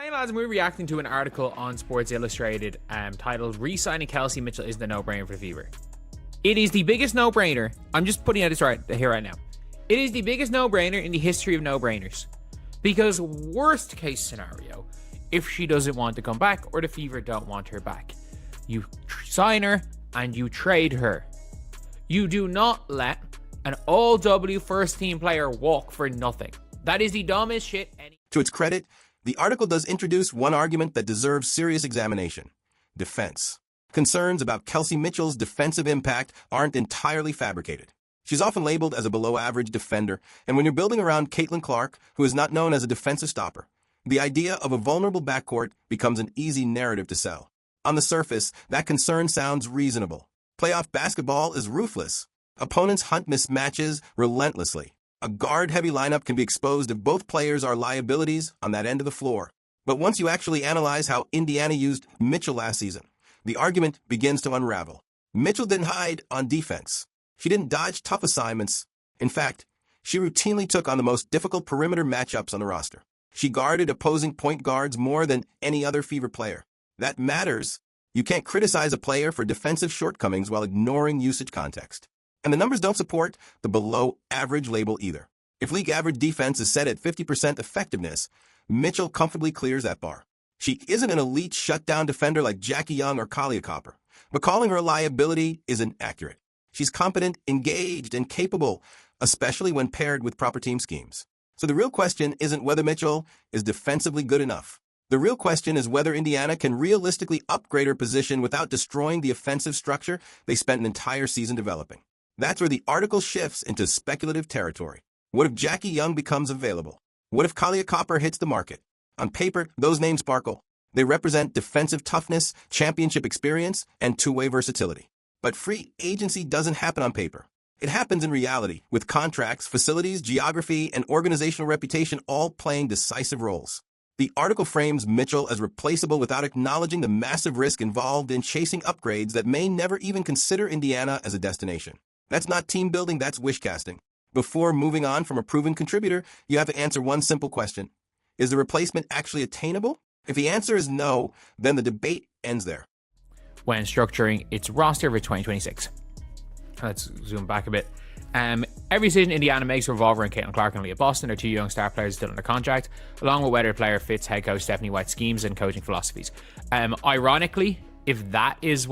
Hey lads, we're reacting to an article on Sports Illustrated titled "Re-signing Kelsey Mitchell is the no-brainer for the Fever." It is the biggest no-brainer. I'm just putting it right here right now. It is the biggest no-brainer in the history of no-brainers. Because worst case scenario, if she doesn't want to come back or the Fever don't want her back, you sign her and you trade her. You do not let an all-W first-team player walk for nothing. That is the dumbest shit any... To its credit, the article does introduce one argument that deserves serious examination: defense. Concerns about Kelsey Mitchell's defensive impact aren't entirely fabricated. She's often labeled as a below-average defender, and when you're building around Caitlin Clark, who is not known as a defensive stopper, the idea of a vulnerable backcourt becomes an easy narrative to sell. On the surface, that concern sounds reasonable. Playoff basketball is ruthless. Opponents hunt mismatches relentlessly. A guard-heavy lineup can be exposed if both players are liabilities on that end of the floor. But once you actually analyze how Indiana used Mitchell last season, the argument begins to unravel. Mitchell didn't hide on defense. She didn't dodge tough assignments. In fact, she routinely took on the most difficult perimeter matchups on the roster. She guarded opposing point guards more than any other Fever player. That matters. You can't criticize a player for defensive shortcomings while ignoring usage context. And the numbers don't support the below-average label either. If league average defense is set at 50% effectiveness, Mitchell comfortably clears that bar. She isn't an elite shutdown defender like Jackie Young or Kalia Copper, but calling her a liability isn't accurate. She's competent, engaged, and capable, especially when paired with proper team schemes. So the real question isn't whether Mitchell is defensively good enough. The real question is whether Indiana can realistically upgrade her position without destroying the offensive structure they spent an entire season developing. That's where the article shifts into speculative territory. What if Jackie Young becomes available? What if Kalia Copper hits the market? On paper, those names sparkle. They represent defensive toughness, championship experience, and two-way versatility. But free agency doesn't happen on paper. It happens in reality, with contracts, facilities, geography, and organizational reputation all playing decisive roles. The article frames Mitchell as replaceable without acknowledging the massive risk involved in chasing upgrades that may never even consider Indiana as a destination. That's not team building, that's wish casting. Before moving on from a proven contributor, you have to answer one simple question. Is the replacement actually attainable? If the answer is no, then the debate ends there. When structuring its roster for 2026. Let's zoom back a bit. Every decision Indiana makes revolve around Caitlin Clark and Leah Boston, their two young star players still under contract, along with whether a player fits head coach Stephanie White's schemes and coaching philosophies. Ironically, if that's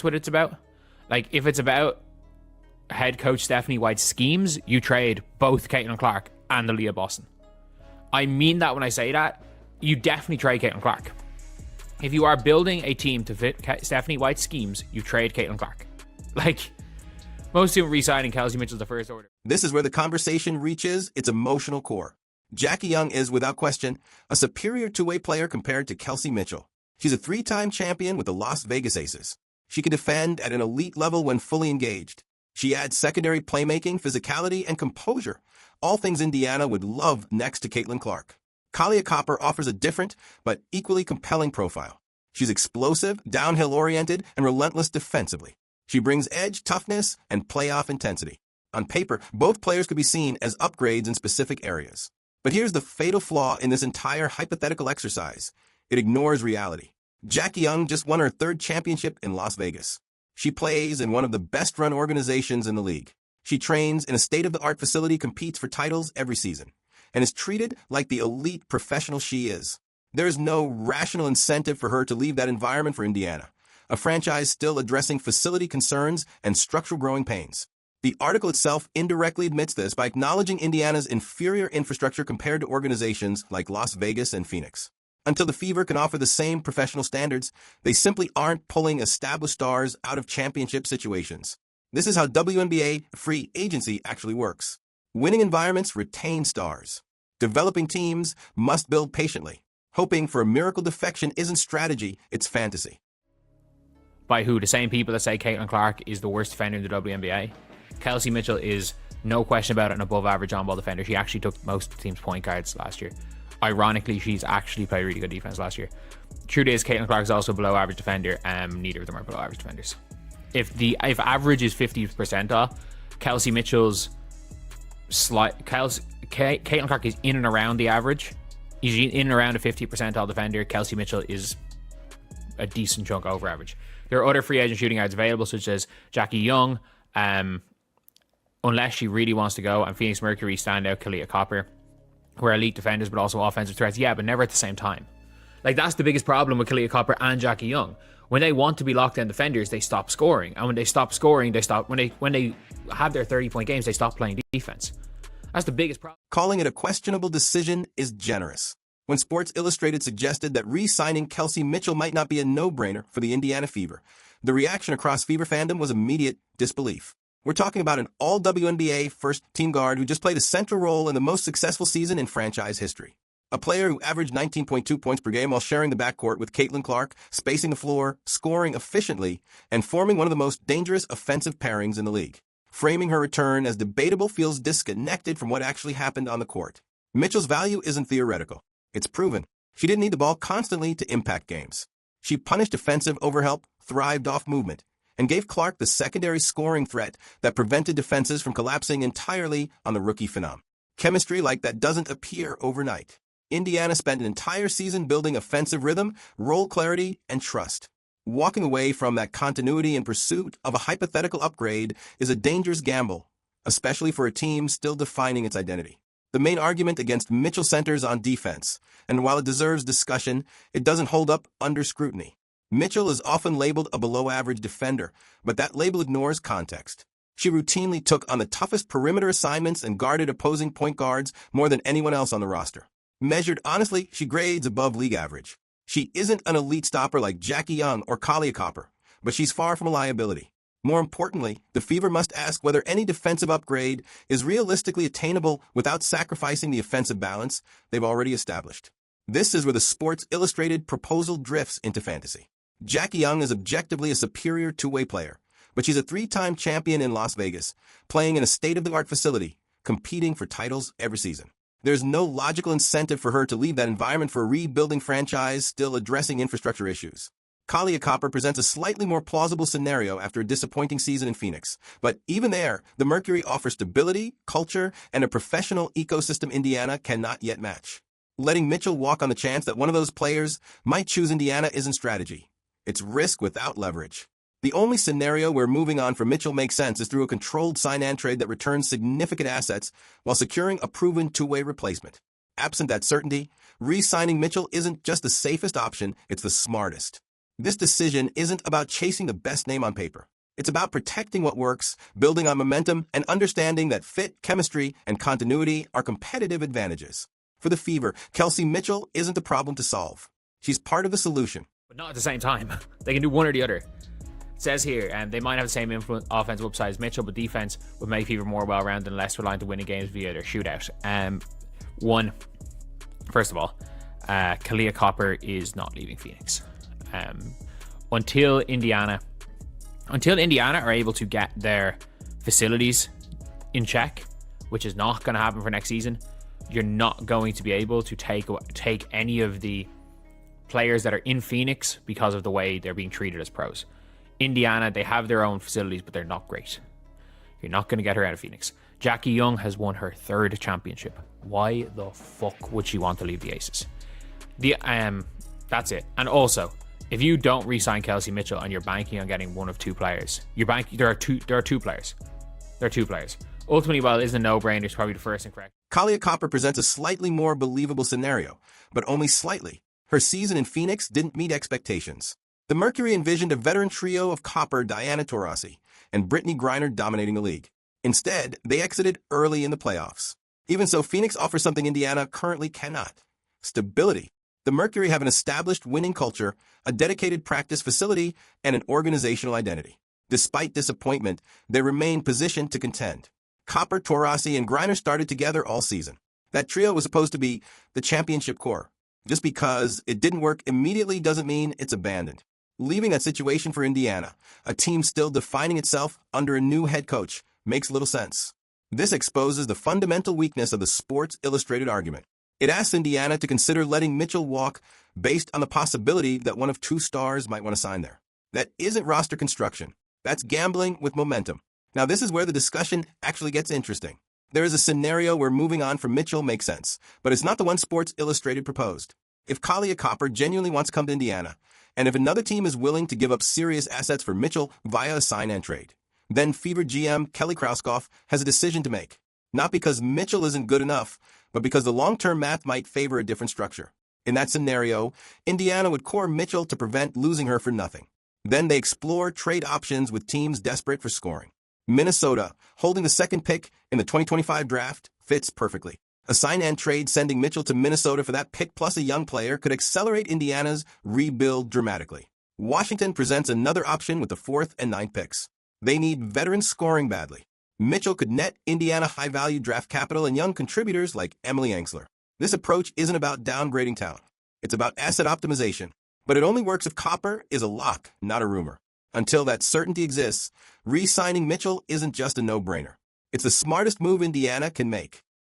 what it's about, like if it's about head coach Stephanie White's schemes, you trade both Caitlin Clark and the Leah Boston. I mean that when I say that. You definitely trade Caitlin Clark. If you are building a team to fit Stephanie White's schemes, you trade Caitlin Clark. Like, most people re-signing Kelsey Mitchell the first order. This is where the conversation reaches its emotional core. Jackie Young is, without question, a superior two-way player compared to Kelsey Mitchell. She's a three-time champion with the Las Vegas Aces. She can defend at an elite level when fully engaged. She adds secondary playmaking, physicality, and composure, all things Indiana would love next to Caitlin Clark. Kalia Copper offers a different, but equally compelling profile. She's explosive, downhill-oriented, and relentless defensively. She brings edge, toughness, and playoff intensity. On paper, both players could be seen as upgrades in specific areas. But here's the fatal flaw in this entire hypothetical exercise. It ignores reality. Jackie Young just won her third championship in Las Vegas. She plays in one of the best-run organizations in the league. She trains in a state-of-the-art facility, competes for titles every season, and is treated like the elite professional she is. There is no rational incentive for her to leave that environment for Indiana, a franchise still addressing facility concerns and structural growing pains. The article itself indirectly admits this by acknowledging Indiana's inferior infrastructure compared to organizations like Las Vegas and Phoenix. Until the Fever can offer the same professional standards, they simply aren't pulling established stars out of championship situations. This is how WNBA free agency actually works. Winning environments retain stars. Developing teams must build patiently. Hoping for a miracle defection isn't strategy, it's fantasy. By who? The same people that say Caitlin Clark is the worst defender in the WNBA. Kelsey Mitchell is, no question about it, an above-average on-ball defender. She actually took most teams' point guards last year. Ironically, she's actually played really good defense last year. Truth is, Caitlin Clark is also a below-average defender. Neither of them are below-average defenders. If average is 50th percentile, Kelsey Mitchell's Caitlin Clark is in and around the average. He's in and around a 50 percentile defender. Kelsey Mitchell is a decent chunk over average. There are other free agent shooting guards available, such as Jackie Young, unless she really wants to go, and Phoenix Mercury standout Kalia Copper, who are elite defenders but also offensive threats. Yeah, but never at the same time. Like, that's the biggest problem with Kalia Copper and Jackie Young. When they want to be lockdown defenders, they stop scoring, and when they stop scoring, they stop. When they have their 30-point games, they stop playing defense. That's the biggest problem. Calling it a questionable decision is generous. When Sports Illustrated suggested that re-signing Kelsey Mitchell might not be a no-brainer for the Indiana Fever, the reaction across Fever fandom was immediate disbelief. We're talking about an all-WNBA first-team guard who just played a central role in the most successful season in franchise history. A player who averaged 19.2 points per game while sharing the backcourt with Caitlin Clark, spacing the floor, scoring efficiently, and forming one of the most dangerous offensive pairings in the league. Framing her return as debatable feels disconnected from what actually happened on the court. Mitchell's value isn't theoretical. It's proven. She didn't need the ball constantly to impact games. She punished defensive overhelp, thrived off movement, and gave Clark the secondary scoring threat that prevented defenses from collapsing entirely on the rookie phenom. Chemistry like that doesn't appear overnight. Indiana spent an entire season building offensive rhythm, role clarity, and trust. Walking away from that continuity in pursuit of a hypothetical upgrade is a dangerous gamble, especially for a team still defining its identity. The main argument against Mitchell centers on defense, and while it deserves discussion, it doesn't hold up under scrutiny. Mitchell is often labeled a below-average defender, but that label ignores context. She routinely took on the toughest perimeter assignments and guarded opposing point guards more than anyone else on the roster. Measured honestly, she grades above league average. She isn't an elite stopper like Jackie Young or Kalia Copper, but she's far from a liability. More importantly, the Fever must ask whether any defensive upgrade is realistically attainable without sacrificing the offensive balance they've already established. This is where the Sports Illustrated proposal drifts into fantasy. Jackie Young is objectively a superior two-way player, but she's a three-time champion in Las Vegas, playing in a state-of-the-art facility, competing for titles every season. There's no logical incentive for her to leave that environment for a rebuilding franchise still addressing infrastructure issues. Kalia Copper presents a slightly more plausible scenario after a disappointing season in Phoenix, but even there, the Mercury offers stability, culture, and a professional ecosystem Indiana cannot yet match. Letting Mitchell walk on the chance that one of those players might choose Indiana isn't strategy. It's risk without leverage. The only scenario where moving on from Mitchell makes sense is through a controlled sign-and trade that returns significant assets while securing a proven two-way replacement. Absent that certainty, re-signing Mitchell isn't just the safest option, it's the smartest. This decision isn't about chasing the best name on paper. It's about protecting what works, building on momentum, and understanding that fit, chemistry, and continuity are competitive advantages. For the Fever, Kelsey Mitchell isn't the problem to solve. She's part of the solution. But not at the same time. They can do one or the other. It says here, they might have the same offensive upside as Mitchell, but defense would make Fever more well-rounded and less reliant on winning games via their shootout. First of all, Kalia Copper is not leaving Phoenix. Until Indiana are able to get their facilities in check, which is not going to happen for next season, you're not going to be able to take any of the players that are in Phoenix because of the way they're being treated as pros. Indiana, they have their own facilities, but they're not great. You're not going to get her out of Phoenix. Jackie Young has won her third championship. Why the fuck would she want to leave the Aces? That's it. And also, if you don't re-sign Kelsey Mitchell and you're banking on getting one of two players, there are two players. Ultimately, while it is a no-brainer, it's probably the first and correct. Kalia Copper presents a slightly more believable scenario, but only slightly. Her season in Phoenix didn't meet expectations. The Mercury envisioned a veteran trio of Copper, Diana Taurasi, and Brittany Griner dominating the league. Instead, they exited early in the playoffs. Even so, Phoenix offers something Indiana currently cannot: stability. The Mercury have an established winning culture, a dedicated practice facility, and an organizational identity. Despite disappointment, they remain positioned to contend. Copper, Taurasi, and Griner started together all season. That trio was supposed to be the championship core. Just because it didn't work immediately doesn't mean it's abandoned. Leaving that situation for Indiana, a team still defining itself under a new head coach, makes little sense. This exposes the fundamental weakness of the Sports Illustrated argument. It asks Indiana to consider letting Mitchell walk based on the possibility that one of two stars might want to sign there. That isn't roster construction. That's gambling with momentum. Now, this is where the discussion actually gets interesting. There is a scenario where moving on from Mitchell makes sense, but it's not the one Sports Illustrated proposed. If Kahlia Copper genuinely wants to come to Indiana, and if another team is willing to give up serious assets for Mitchell via a sign-and trade, then Fever GM Kelly Krauskopf has a decision to make. Not because Mitchell isn't good enough, but because the long-term math might favor a different structure. In that scenario, Indiana would core Mitchell to prevent losing her for nothing. Then they explore trade options with teams desperate for scoring. Minnesota, holding the second pick in the 2025 draft, fits perfectly. A sign-and trade sending Mitchell to Minnesota for that pick plus a young player could accelerate Indiana's rebuild dramatically. Washington presents another option with the 4th and 9th picks. They need veteran scoring badly. Mitchell could net Indiana high-value draft capital and young contributors like Emily Angsler. This approach isn't about downgrading talent. It's about asset optimization. But it only works if Copper is a lock, not a rumor. Until that certainty exists, re-signing Mitchell isn't just a no-brainer. It's the smartest move Indiana can make.